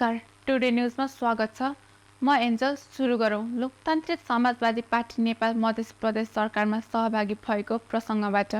नमस्कार, टुडे न्यूजमा स्वागत छ। म एन्जल। सुरु गरौँ लोकतान्त्रिक समाजवादी पार्टी नेपाल मध्य प्रदेश सरकारमा सहभागी भएको प्रसङ्गबाट।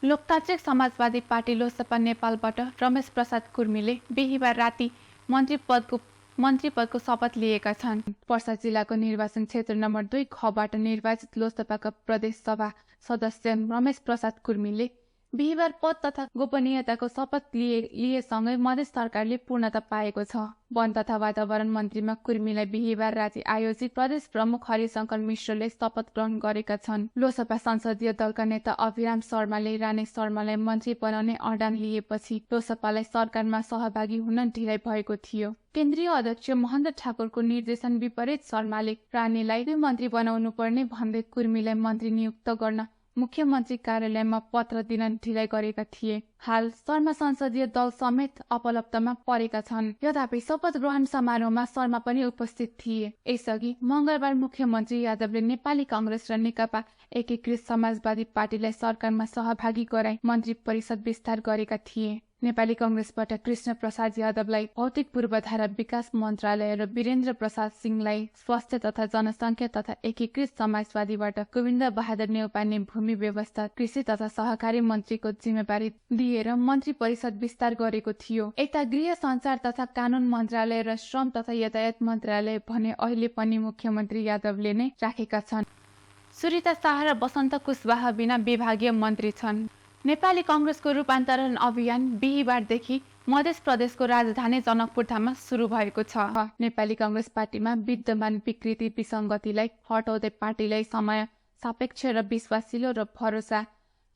लोकतान्त्रिक समाजवादी पार्टी लोकसभा नेपालबाट रमेश प्रसाद कुर्मीले बिहीबार राति मन्त्री पदको शपथ लिएका छन्। पर्सा जिल्लाको निर्वाचन क्षेत्र नम्बर 2 खबाट निर्वाचित लोकसभाका प्रदेश सभा सदस्य रमेश प्रसाद कुर्मीले बिहीबार पद तथा गोपनीयताको शपथ लिएसँगै मध्य सरकारले पूर्णता पाएको छ। वन तथा वातावरण मन्त्रीमा कुर्मीलाई बिहीबार राति आयोजित प्रदेश प्रमुख हरिशंकर मिश्रले शपथ ग्रहण गरेका छन्। लोकसभा संसदीय दलका नेता अभिराम शर्माले राणे शर्मालाई मन्त्री बनाउने अडान लिएपछि लोकसभालाई सरकारमा सहभागी हुन ढिलाइ भएको थियो। केन्द्रीय अध्यक्ष महेन्द्र ठाकुरको निर्देशन विपरीत शर्माले राणेलाई मन्त्री बनाउनु पर्ने भन्दै कुर्मीलाई मन्त्री नियुक्त गर्न मुख्यमन्त्री कार्यालयमा पत्र दिन ढिलाइ गरेका थिए। हाल शर्मा संसदीय दल समेत अपलब्धमा परेका छन्। यद्यपि शपथ ग्रहण समारोहमा शर्मा पनि उपस्थित थिए। यसअघि मंगलबार मुख्यमन्त्री यादवले नेपाली कांग्रेस र नेकपा एकीकृत समाजवादी पार्टीलाई सरकारमा सहभागी गराई मन्त्री परिषद विस्तार गरेका थिए। नेपाली कांग्रेसबाट कृष्ण प्रसाद यादवलाई भौतिक पूर्वाधार विकास मन्त्रालय र वीरेन्द्र प्रसाद सिंहलाई स्वास्थ्य तथा जनसंख्या तथा एकीकृत समाजवादीबाट गोविन्द बहादुर नेउपाने भूमि व्यवस्था कृषि तथा सहकारी मन्त्रीको जिम्मेवारी दिएर मन्त्री परिषद विस्तार गरेको थियो। यता गृह संचार तथा कानून मन्त्रालय र श्रम तथा यातायात मन्त्रालय भने अहिले पनि मुख्यमन्त्री यादवले नै राखेका छन्। सुरिता शाह र बसन्त कुशवाहा बिना विभागीय मन्त्री छन्। नेपाली कांग्रेसको रूपान्तरण अभियान बिहीबारदेखि मध्य प्रदेशको राजधानी जनकपुरधाममा सुरु भएको छ। नेपाली कांग्रेस पार्टीमा विद्यमान विकृति विसंगतिलाई हटाउँदै पार्टीलाई समय सापेक्ष र विश्वासिलो र भरोसा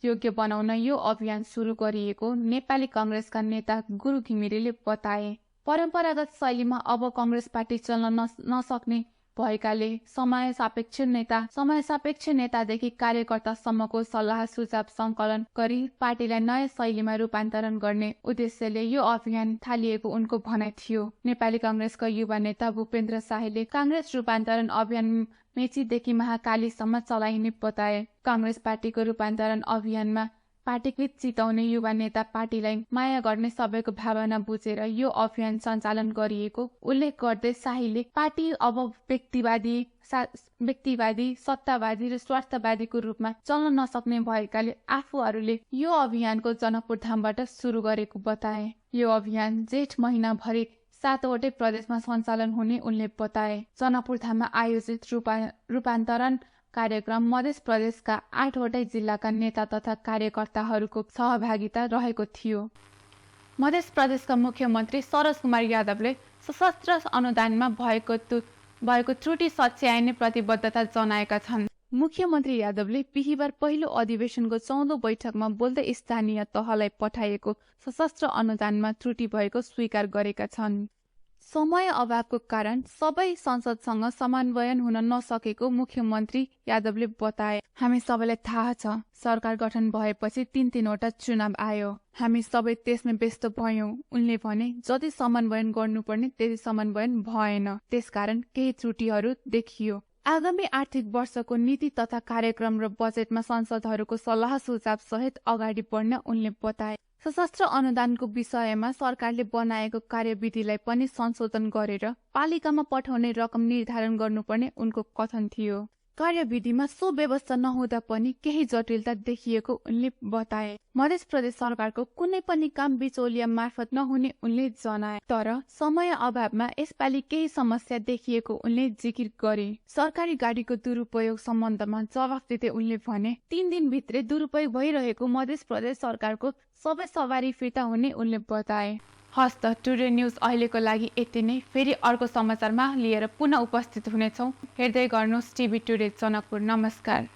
योग्य बनाउन यो अभियान सुरु गरिएको नेपाली कांग्रेसका नेता गुरु घिमिरेले बताए। परम्परागत शैलीमा अब कांग्रेस पार्टी चल्न नसक्ने भएकाले समय सापेक्ष नेतादेखि कार्यकर्तासम्मको सल्लाह सुझाव संकलन गरी पार्टीलाई नयाँ शैलीमा रूपान्तरण गर्ने उद्देश्यले यो अभियान थालिएको उनको भनाइ थियो। नेपाली कांग्रेसका युवा नेता भूपेन्द्र शाहले कांग्रेस रूपान्तरण अभियान मेचीदेखि महाकालीसम्म चलाइने बताए। कांग्रेस पार्टीको रूपान्तरण अभियानमा पार्टीकृत चिताउने युवा नेता पार्टीलाई माया गर्ने सबैको भावना बुझेर यो अभियान सञ्चालन गरिएको उल्लेख गर्दै शाहीले पार्टी अब व्यक्तिवादी सत्तावादी र स्वार्थवादीको रूपमा चल्न नसक्ने भएकाले आफूहरूले यो अभियानको जनकपुरधामबाट सुरु गरेको बताए। यो अभियान जेठ महिनाभरि 7वटै प्रदेशमा सञ्चालन हुने उनले बताए। जनकपुरधाममा आयोजित रूपान्तरण कार्यक्रम मध्य प्रदेशका 8वटै जिल्लाका नेता तथा कार्यकर्ताहरूको सहभागिता रहेको थियो। मध्य प्रदेशका मुख्यमन्त्री सरोज कुमार यादवले सशस्त्र अनुदानमा भएको त्रुटि सच्याइने प्रतिबद्धता जनाएका छन्। मुख्यमन्त्री यादवले बिहीबार पहिलो अधिवेशनको 14औं बैठकमा बोल्दै स्थानीय तहलाई पठाइएको सशस्त्र अनुदानमा त्रुटि भएको स्वीकार गरेका छन्। समय अभावको कारण सबै संसदसँग समन्वयन हुन नसकेको मुख्यमन्त्री यादवले बताए। हामी सबैलाई थाहा छ, सरकार गठन भएपछि 3-3वटा चुनाव आयो। हामी सबै त्यसमै व्यस्त भयौं। उनले भने जति समन्वयन गर्नुपर्ने त्यति समन्वयन भएन, त्यसकारण केही त्रुटिहरू देखियो। आगामी आर्थिक वर्षको नीति तथा कार्यक्रम र बजेटमा संसदहरूको सल्लाह सुझाव सहित अगाडि बढ्न उनले बताए। सशस्त्र अनुदानको विषयमा सरकारले बनाएको कार्यविधिलाई पनि संशोधन गरेर पालिकामा पठाउने रकम निर्धारण गर्नुपर्ने उनको कथन थियो। कार्यविधिमा सो व्यवस्था नहुँदा पनि केही जटिलता देखिएको उनले बताए। मध्य प्रदेश सरकारको कुनै पनि काम बिचौलिया मार्फत नहुने उनले जनाए। तर समय अभावमा यसपालि केही समस्या देखिएको उनले जिकिर गरे। सरकारी गाडीको दुरुपयोग सम्बन्धमा जवाफ दिँदै उनले भने 3 दिनभित्रै दुरुपयोग भइरहेको मध्य प्रदेश सरकारको सबै सवारी फिर्ता हुने उनले बताए। हस्त टुडे न्यूज अहिलेको लागि यति नै। फेरि अर्को समाचारमा लिएर पुनः उपस्थित हुनेछौँ। हेर्दै गर्नुहोस् टिभी टुडे जनकपुर। नमस्कार।